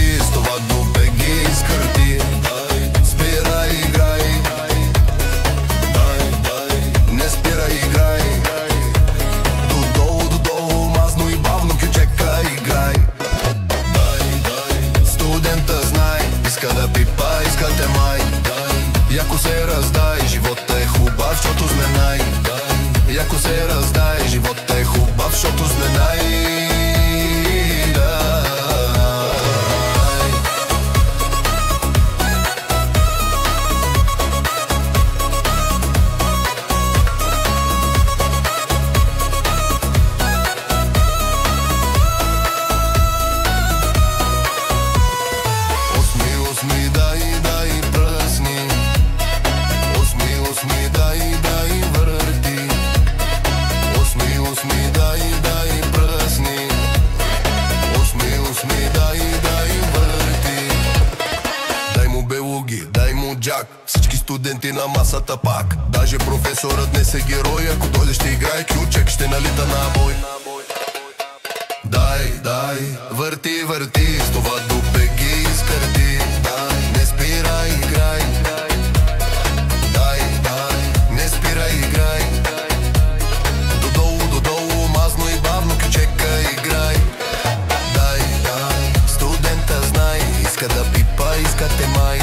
върти, с това дупе ги изкърти. Спирай, играй, не спирай, играй. Додолу, мазно и бавно, кючека, играй. Студента знай, иска да пипа, иска те май. Яко се раздай, живота е хубав, защото знай. Яко се раздай, живота е хубав, защото знай. Осми, дай, пръсни. Осми, дай, върти. Осми, дай, пръсни. Осми, дай, върти. Дай му белуги, дай му джак, всички студенти на масата пак. Даже професорът днес е герой, ако дойде ще играе ключек, ще налита на бой. Дай, върти, с това дупе ги изкърти. Не спирай, играй. Дай, не спирай, играй. Додолу, мазно и бавно, кючека, играй. Дай, студента знай, иска да пипа, иска те май.